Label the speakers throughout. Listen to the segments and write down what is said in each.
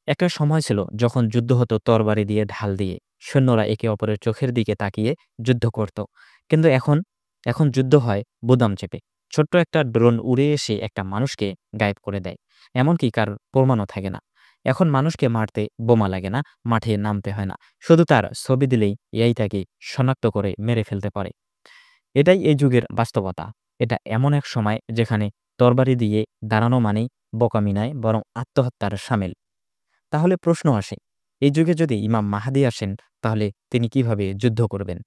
Speaker 1: একটা সময় ছিল যখন যুদ্ধ হতো তরবারি দিয়ে, ঢাল দিয়ে। সৈন্যরা একে অপরের চোখের দিকে তাকিয়ে যুদ্ধ করত। কিন্তু এখন যুদ্ধ হয় বোতাম চেপে। ছোট্ট একটা ড্রোন উড়ে এসে একটা মানুষকে গায়েব করে দেয়। এমনকি কার প্রমাণও থাকে না। এখন মানুষকে মারতে বোমা লাগে না, মাঠে নামতে হয় না। শুধু তার ছবি দিলেই এআই তাকে শনাক্ত করে মেরে ফেলতে পারে। এটাই এই যুগের বাস্তবতা। এটা এমন এক সময় যেখানে তরবারি দিয়ে দাঁড়ানো মানেই বোকামি নয়, বরং আত্মহত্যার শামিল। তাহলে প্রশ্ন আসে, এই যুগে যদি ইমাম মাহাদি আসেন, তাহলে তিনি কিভাবে যুদ্ধ করবেন?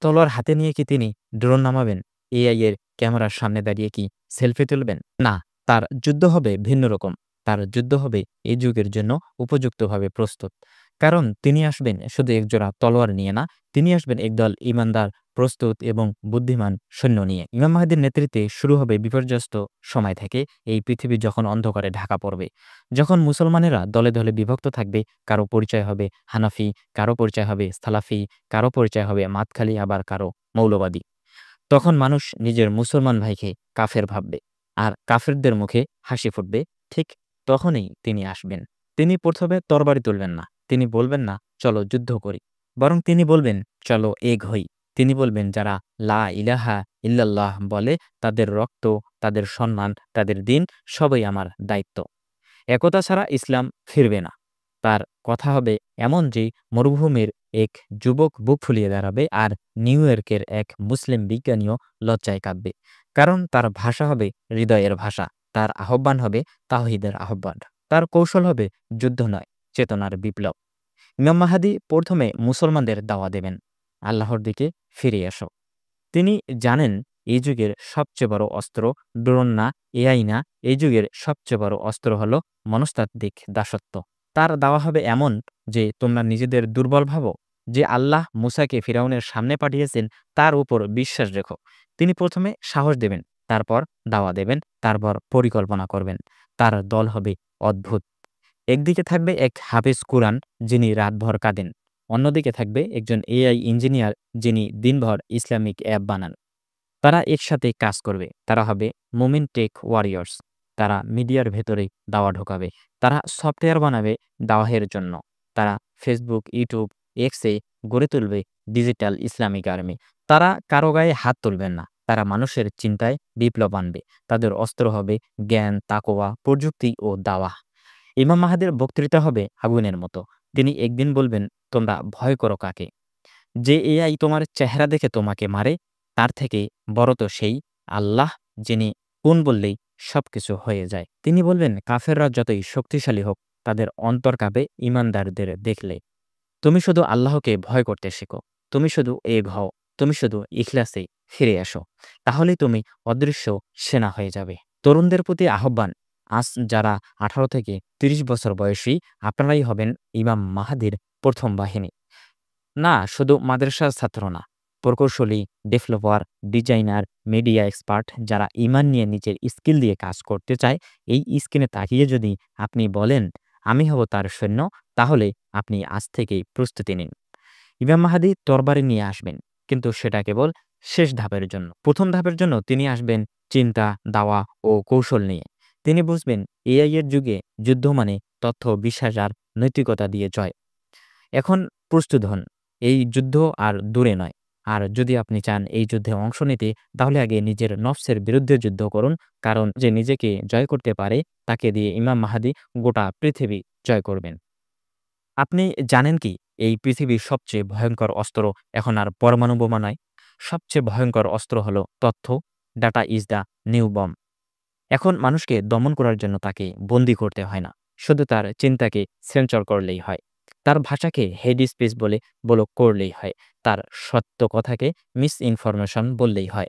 Speaker 1: তলোয়ার হাতে নিয়ে কি তিনি ড্রোন নামাবেন? এআই এর ক্যামেরার সামনে দাঁড়িয়ে কি সেলফি তুলবেন? না, তার যুদ্ধ হবে ভিন্ন রকম। তার যুদ্ধ হবে এই যুগের জন্য উপযুক্তভাবে প্রস্তুত। কারণ তিনি আসবেন শুধু একজোড়া তলোয়ার নিয়ে না, তিনি আসবেন একদল ইমানদার, প্রস্তুত এবং বুদ্ধিমান সৈন্য নিয়ে। ইমাম মাহাদির নেতৃত্বে শুরু হবে বিপর্যস্ত সময় থেকে। এই পৃথিবী যখন অন্ধকারে ঢাকা পড়বে, যখন মুসলমানেরা দলে দলে বিভক্ত থাকবে, কারো পরিচয় হবে হানাফি, কারো পরিচয় হবে সালাফি, কারো পরিচয় হবে মাতখালি, আবার কারো মৌলবাদী। তখন মানুষ নিজের মুসলমান ভাইকে কাফের ভাববে, আর কাফেরদের মুখে হাসি ফুটবে। ঠিক তখনই তিনি আসবেন। তিনি প্রথমে তরবারি তুলবেন না, তিনি বলবেন না চলো যুদ্ধ করি, বরং তিনি বলবেন চলো এক হই। তিনি বলবেন যারা লা ইলাহা ইল্লাল্লাহ বলে, তাদের রক্ত, তাদের সম্মান, তাদের দিন সবই আমার দায়িত্ব। একতা ছাড়া ইসলাম ফিরবে না। তার কথা হবে এমন যে মরুভূমির এক যুবক বুক ফুলিয়ে দাঁড়াবে, আর নিউ ইয়র্কের এক মুসলিম বিজ্ঞানীও লজ্জায় কাঁদবে। কারণ তার ভাষা হবে হৃদয়ের ভাষা, তার আহ্বান হবে তাওহীদের আহ্বান, তার কৌশল হবে যুদ্ধ নয়, চেতনার বিপ্লব। ইমাম মাহাদি প্রথমে মুসলমানদের দাওয়া দেবেন, আল্লাহর দিকে ফিরে এসো। তিনি জানেন এই যুগের সবচেয়ে বড় অস্ত্র ড্রোন না, এআই না, এই যুগের সবচেয়ে বড় অস্ত্র হলো মনস্তাত্ত্বিক দাসত্ব। তার দাওয়া হবে এমন যে তোমরা নিজেদের দুর্বল ভাবো, যে আল্লাহ মুসাকে ফিরাউনের সামনে পাঠিয়েছেন তার উপর বিশ্বাস রেখো। তিনি প্রথমে সাহস দেবেন, তারপর দাওয়া দেবেন, তারপর পরিকল্পনা করবেন। তার দল হবে অদ্ভুত। একদিকে থাকবে এক হাফেজ কুরআন যিনি রাতভর কাঁদেন, অন্যদিকে থাকবে একজন এআই ইঞ্জিনিয়ার যিনি দিনভর ইসলামিক অ্যাপ বানান। তারা একসাথে কাজ করবে। তারা হবে মুমিন টেক ওয়ারিয়র্স। তারা মিডিয়ার ভেতরে দাওয়া ঢোকাবে। তারা সফটওয়্যার বানাবে দাওয়াহের জন্য। তারা ফেসবুক, ইউটিউব, এক্সে গড়ে তুলবে ডিজিটাল ইসলামিক আর্মি। তারা কারো গায়ে হাত তুলবেন না। তারা মানুষের চিন্তায় বিপ্লব আনবে। তাদের অস্ত্র হবে জ্ঞান, তাকওয়া, প্রযুক্তি ও দাওয়া। ইমাম মাহাদির বক্তৃতা হবে আগুনের মতো। তিনি একদিন বলবেন, তোমরা ভয় করো কাকে? যে এআই তোমার চেহারা দেখে তোমাকে মারে, তার থেকে বড় তো সেই আল্লাহ, যিনি কোন বললেই সবকিছু হয়ে যায়। তিনি বলবেন, কাফেররা যতই শক্তিশালী হোক, তাদের অন্তর কাঁপে ইমানদারদের দেখলে। তুমি শুধু আল্লাহকে ভয় করতে শেখো। তুমি শুধু এক হও। তুমি শুধু ইখলাসে ফিরে আসো। তাহলেই তুমি অদৃশ্য সেনা হয়ে যাবে। তরুণদের প্রতি আহ্বান, আজ যারা 18 থেকে 30 বছর বয়সী, আপনারাই হবেন ইমাম মাহাদির প্রথম বাহিনী। না, শুধু মাদ্রাসার ছাত্র না, প্রকৌশলী, ডেভেলপার, ডিজাইনার, মিডিয়া এক্সপার্ট যারা ইমান নিয়ে নিজের স্কিল দিয়ে কাজ করতে চায়, এই স্ক্রিনে তাকিয়ে যদি আপনি বলেন আমি হব তার সৈন্য, তাহলে আপনি আজ থেকেই প্রস্তুতি নিন। ইমাম মাহাদি তরবারি নিয়ে আসবেন, কিন্তু সেটা কেবল শেষ ধাপের জন্য। প্রথম ধাপের জন্য তিনি আসবেন চিন্তা, দাওয়া ও কৌশল নিয়ে। তিনি বুঝবেন এআই এর যুগে যুদ্ধ মানে তথ্য, বিশ্বাস আর নৈতিকতা দিয়ে জয়। এখন প্রস্তুত হন, এই যুদ্ধ আর দূরে নয়। আর যদি আপনি চান এই যুদ্ধে অংশ নিতে, তাহলে আগে নিজের নফসের বিরুদ্ধে যুদ্ধ করুন। কারণ যে নিজেকে জয় করতে পারে, তাকে দিয়ে ইমাম মাহাদি গোটা পৃথিবী জয় করবেন। আপনি জানেন কি, এই পৃথিবীর সবচেয়ে ভয়ঙ্কর অস্ত্র এখন আর পরমাণু বোমা নয়। সবচেয়ে ভয়ঙ্কর অস্ত্র হলো তথ্য। Data is the new bomb. এখন মানুষকে দমন করার জন্য তাকে বন্দী করতে হয় না, শুধু তার চিন্তাকে সেন্সর করলেই হয়। তার ভাষাকে হেড স্পিচ বলে ব্লক করলেই হয়। তার সত্য কথাকে মিস ইনফরমেশন বললেই হয়।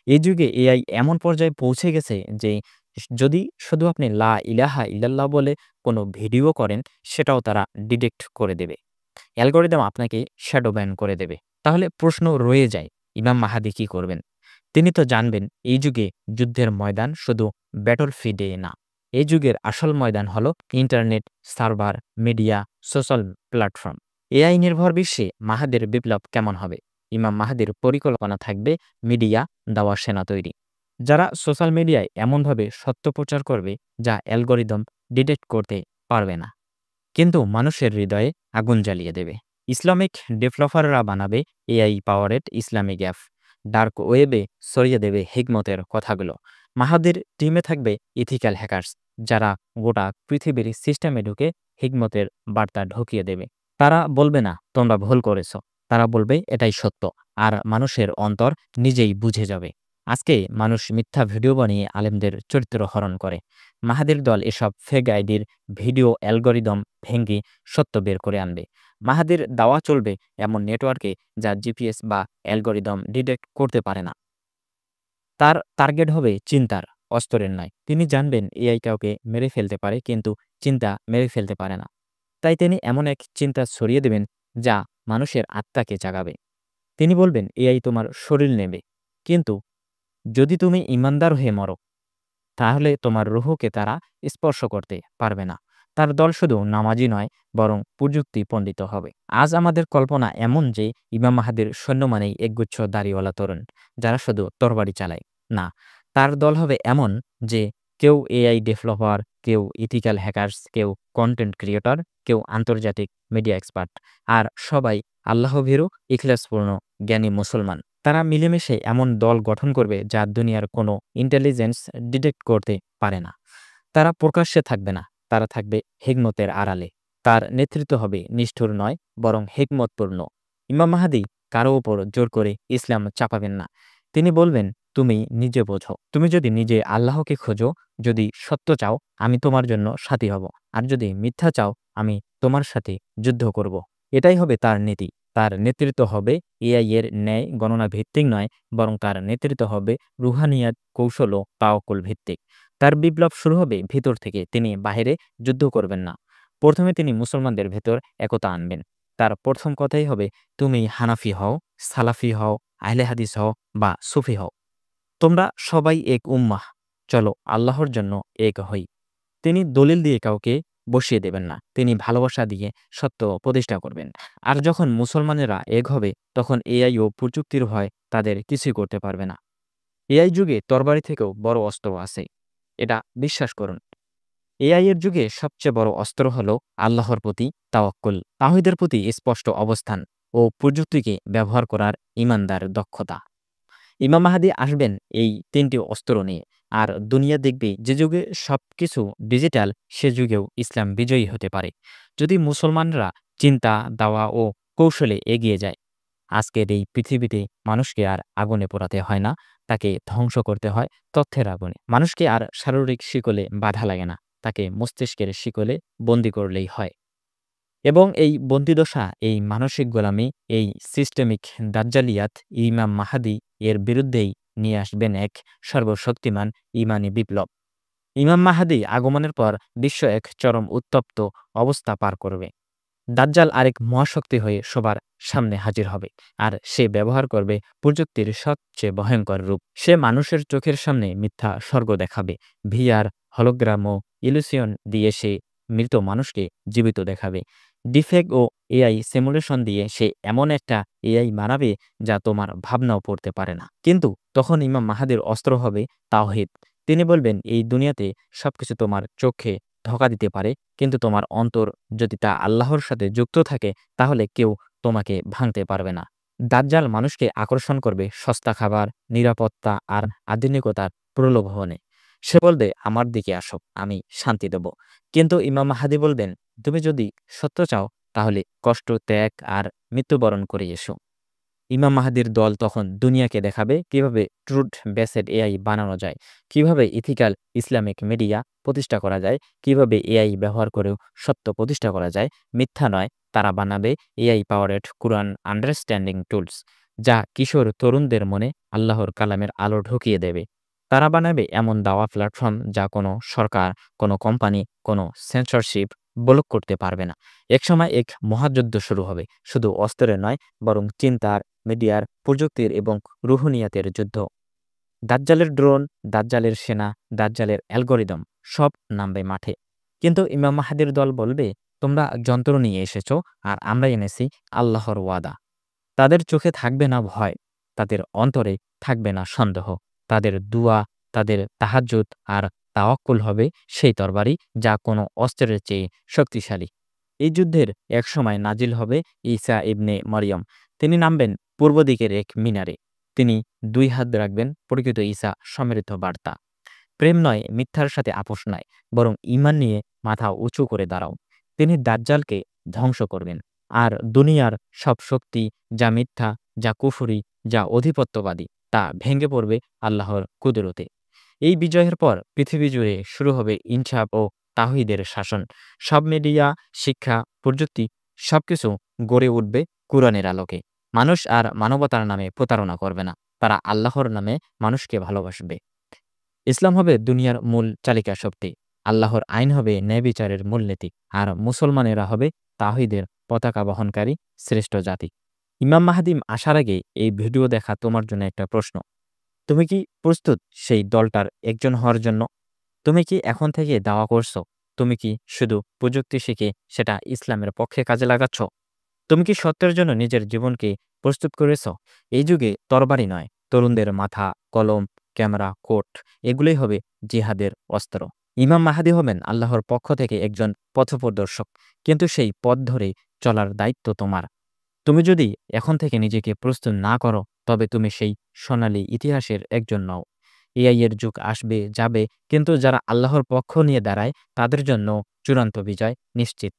Speaker 1: এই যুগে এআই এমন পর্যায়ে পৌঁছে গেছে যে যদি শুধু আপনি লা ইলাহা ইল্লাল্লাহ বলে কোনো ভিডিও করেন, সেটাও তারা ডিটেক্ট করে দেবে। অ্যালগরিদম আপনাকে শ্যাডো ব্যান করে দেবে। তাহলে প্রশ্ন রয়ে যায়, ইমাম মাহাদি কি করবেন? তিনি তো জানবেন এই যুগে যুদ্ধের ময়দান শুধু ব্যাটলফিল্ডে না। এই যুগের আসল ময়দান হলো internet, server, media, social platform. AI নির্ভর বিশ্বে মাহাদির বিপ্লব কেমন হবে? ইমাম মাহাদির পরিকল্পনা থাকবে মিডিয়া, দাওয়া, সেনা তৈরি। যারা সোশ্যাল মিডিয়ায় এমনভাবে সত্য প্রচার করবে যা অ্যালগরিদম ডিটেক্ট করতে পারবে না। কিন্তু মানুষের হৃদয়ে আগুন জ্বালিয়ে দেবে। ইসলামিক ডেভেলপাররা বানাবে AI powered Islamic app, dark ওয়েবে ছড়িয়ে দেবে হিকমতের কথাগুলো। মাহাদির টিমে থাকবে ইথিক্যাল হ্যাকার্স, যারা গোটা পৃথিবীর সিস্টেমে ঢুকে হিকমতের বার্তা ঢুকিয়ে দেবে। তারা বলবে না তোমরা ভুল করেছ, তারা বলবে এটাই সত্য, আর মানুষের অন্তর নিজেই বুঝে যাবে। আজকে মানুষ মিথ্যা ভিডিও বানিয়ে আলেমদের চরিত্র হরণ করে। মাহাদির দল এসব ফেক আইডির ভিডিও অ্যালগরিদম ভেঙে সত্য বের করে আনবে। মাহাদির দাওয়া চলবে এমন নেটওয়ার্কে যা জিপিএস বা অ্যালগরিদম ডিটেক্ট করতে পারে না। তার টার্গেট হবে চিন্তার, অস্ত্রের নয়। তিনি জানবেন এআই কাউকে মেরে ফেলতে পারে, কিন্তু চিন্তা মেরে ফেলতে পারে না। তাই তিনি এমন এক চিন্তা ছড়িয়ে দেবেন যা মানুষের আত্মাকে জাগাবে। তিনি বলবেন এআই তোমার শরীর নেবে, কিন্তু যদি তুমি ইমানদার হয়ে মরো, তাহলে তোমার রুহকে তারা স্পর্শ করতে পারবে না। তার দল শুধু নামাজি নয়, বরং প্রযুক্তি পণ্ডিত হবে। আজ আমাদের কল্পনা এমন যে ইমাম মাহাদির সৈন্য মানেই একগুচ্ছ দাড়িওয়ালা তরুণ যারা শুধু তরবারি চালায়। না, তার দল হবে এমন যে কেউ এআই ডেভেলপার, কেউ ইথিক্যাল হ্যাকার্স, কেউ কন্টেন্ট ক্রিয়েটর, কেউ আন্তর্জাতিক মিডিয়া এক্সপার্ট, আর সবাই আল্লাহভীরু, ইখলাসপূর্ণ, জ্ঞানী মুসলমান। তারা মিলেমিশে এমন দল গঠন করবে যা দুনিয়ার কোনো ইন্টেলিজেন্স ডিটেক্ট করতে পারে না। তারা প্রকাশ্যে থাকবে না, তারা থাকবে হিকমতের আড়ালে। তার নেতৃত্ব হবে নিষ্ঠুর নয়, বরং হিকমতপূর্ণ। ইমাম মাহাদি কারো উপর জোর করে ইসলাম চাপাবেন না। তিনি বলবেন তুমি নিজে বোঝো। তুমি যদি নিজে আল্লাহকে খোঁজো, যদি সত্য চাও, আমি তোমার জন্য সাথী হব, আর যদি মিথ্যা চাও, আমি তোমার সাথে যুদ্ধ করব। এটাই হবে তার নীতি। তার নেতৃত্ব হবে এআই এর ন্যায় গণনা ভিত্তিক নয়, বরং তার নেতৃত্ব হবে রুহানিয়াত, কৌশল ও তাওয়াক্কুল ভিত্তিক। তার বিপ্লব শুরু হবে ভিতর থেকে। তিনি বাহিরে যুদ্ধ করবেন না। প্রথমে তিনি মুসলমানদের ভেতর একতা আনবেন। তার প্রথম কথাই হবে তুমি হানাফি হও, সালাফি হও, আহলে হাদিস হও বা সুফি হও, তোমরা সবাই এক উম্মাহ, চলো আল্লাহর জন্য এক হই। তিনি দলিল দিয়ে কাউকে বসিয়ে দেবেন না, তিনি ভালোবাসা দিয়ে সত্য প্রতিষ্ঠা করবেন। আর যখন মুসলমানেরা এক হবে, তখন এআই ও প্রযুক্তির ভয় তাদের কিছুই করতে পারবে না। এআই যুগে তরবারি থেকেও বড় অস্ত্র আছে, এটা বিশ্বাস করুন। এআই এর যুগে সবচেয়ে বড় অস্ত্র হলো আল্লাহর প্রতি তাওয়াক্কুল, তাওহীদের প্রতি স্পষ্ট অবস্থান ও প্রযুক্তিকে ব্যবহার করার ঈমানদার দক্ষতা। ইমাম মাহদী আসবেন এই তিনটি অস্ত্র নিয়ে, আর দুনিয়া দেখবে যে যুগে সবকিছু ডিজিটাল, সে যুগেও ইসলাম বিজয়ী হতে পারে যদি মুসলমানরা চিন্তা, দাওয়া ও কৌশলে এগিয়ে যায়। আজকের এই পৃথিবীতে মানুষকে আর আগুনে পোড়াতে হয় না, তাকে ধ্বংস করতে হয় তথ্যের আগুনে। মানুষকে আর শারীরিক শিকলে বাধা লাগে না, তাকে মস্তিষ্কের শিকলে বন্দী করলেই হয়। এবং এই বন্দিদশা, এই মানসিক গোলামি, এই সিস্টেমিক দাজ্জালিয়াত ইমাম মাহাদি এর বিরুদ্ধেই নিয়ে আসবেন এক সর্বশক্তিমান ইমানি বিপ্লব। ইমাম মাহাদি আগমনের পর বিশ্ব এক চরম উত্তপ্ত অবস্থা পার করবে। দাজ্জাল আরেক মহাশক্তি হয়ে সবার সামনে হাজির হবে, আর সে ব্যবহার করবে প্রযুক্তির সবচেয়ে ভয়ঙ্কর রূপ। সে মানুষের চোখের সামনে মিথ্যা স্বর্গ দেখাবে। ভিআর, হলোগ্রাম ও ইলুশন দিয়ে সে মৃত মানুষকে জীবিত দেখাবে। ডিফেক্ট ও এআই সিমুলেশন দিয়ে সে এমন একটা এআই বানাবে যা তোমার ভাবনাও পড়তে পারে না। কিন্তু তখন ইমাম মাহাদির অস্ত্র হবে তাওহীদ। তিনি বলবেন এই দুনিয়াতে সবকিছু তোমার চোখে ধোঁকা দিতে পারে, কিন্তু তোমার অন্তর যদি তা আল্লাহর সাথে যুক্ত থাকে, তাহলে কেউ তোমাকে ভাঙতে পারবে না। দাজ্জাল মানুষকে আকর্ষণ করবে সস্তা খাবার, নিরাপত্তা আর আধুনিকতার প্রলোভনে। সে বলবে আমার দিকে আসো, আমি শান্তি দেব। কিন্তু ইমাম মাহাদি বলবেন তুমি যদি সত্য চাও, তাহলে কষ্ট, ত্যাগ আর মৃত্যুবরণ করে এসো। ইমাম মাহাদির দল তখন দুনিয়াকে দেখাবে কিভাবে ট্রুথ বেসড এআই বানানো যায়, কিভাবে ইথিক্যাল ইসলামিক মিডিয়া প্রতিষ্ঠা করা যায়, কিভাবে এআই ব্যবহার করেও সত্য প্রতিষ্ঠা করা যায়। মিথ্যা নয়, তারা বানাবে এআই পাওয়ারেড কুরআন আন্ডারস্ট্যান্ডিং টুলস, যা কিশোর তরুণদের মনে আল্লাহর কালামের আলো ঢুকিয়ে দেবে। তারা বানাবে এমন দাওয়া প্ল্যাটফর্ম যা কোনো সরকার, কোনো কোম্পানি, কোনো সেন্সরশিপ ব্লক করতে পারবে না। একসময় এক মহাযুদ্ধ শুরু হবে, শুধু অস্ত্রের নয়, বরং চিন্তার, মিডিয়ার, প্রযুক্তির এবং রুহুনিয়াতের যুদ্ধ। দাজ্জালের ড্রোন, দাজ্জালের সেনা, দাজ্জালের অ্যালগরিদম সব নামবে মাঠে। কিন্তু ইমাম মাহাদির দল বলবে তোমরা যন্ত্র নিয়ে এসেছ, আর আমরা এনেছি আল্লাহর ওয়াদা। তাদের চোখে থাকবে না ভয়, তাদের অন্তরে থাকবে না সন্দেহ। তাদের দুয়া, তাদের তাহাজ্জুদ আর তাওয়াক্কুল হবে সেই তরবারি যা কোনো অস্ত্রের চেয়ে শক্তিশালী। এই যুদ্ধের একসময় নাজিল হবে ঈসা ইবনে মরিয়ম। তিনি নামবেন পূর্ব দিকের এক মিনারে। তিনি ২ হাত রাখবেন, প্রকৃত ঈসা সমৃদ্ধ বার্তা। প্রেম নয়, মিথ্যার সাথে আপোস নয়, বরং ঈমান নিয়ে মাথা উঁচু করে দাঁড়াও। তিনি দাজ্জালকে ধ্বংস করবেন। আর দুনিয়ার সব শক্তি, যা মিথ্যা, যা কুফরি, যা অধিপত্যবাদী, তা ভেঙে পড়বে আল্লাহর কুদরতে। এই বিজয়ের পর পৃথিবী জুড়ে শুরু হবে ইনসাফ ও তাওহীদের শাসন। সব মিডিয়া, শিক্ষা, প্রযুক্তি সবকিছু গড়ে উঠবে কুরআনের আলোকে। মানুষ আর মানবতার নামে প্রতারণা করবে না। তারা আল্লাহর নামে মানুষকে ভালোবাসবে। ইসলাম হবে দুনিয়ার মূল চালিকা শক্তি। আল্লাহর আইন হবে ন্যায়বিচারের মূলনীতি। আর মুসলমানেরা হবে তাওহীদের পতাকা বহনকারী শ্রেষ্ঠ জাতি। ইমাম মাহদী আসার আগে এই ভিডিও দেখা তোমার জন্য একটা প্রশ্ন। তুমি কি প্রস্তুত সেই দলটার একজন হওয়ার জন্য? তুমি কি এখন থেকে দাওয়া করছো? তুমি কি শুধু প্রযুক্তি শিখে সেটা ইসলামের পক্ষে কাজে লাগাচ্ছ? তুমি কি সত্যের জন্য নিজের জীবনকে প্রস্তুত করেছ? এই যুগে তরবারি নয়, তরুণদের মাথা, কলম, ক্যামেরা, কোট এগুলোই হবে জিহাদের অস্ত্র। ইমাম মাহাদি হবেন আল্লাহর পক্ষ থেকে একজন পথপ্রদর্শক, কিন্তু সেই পথ ধরে চলার দায়িত্ব তোমার। তুমি যদি এখন থেকে নিজেকে প্রস্তুত না করো, তবে তুমি সেই সোনালী ইতিহাসের একজন নও। এআই এর যুগ আসবে যাবে, কিন্তু যারা আল্লাহর পক্ষ নিয়ে দাঁড়ায় তাদের জন্য চূড়ান্ত বিজয় নিশ্চিত।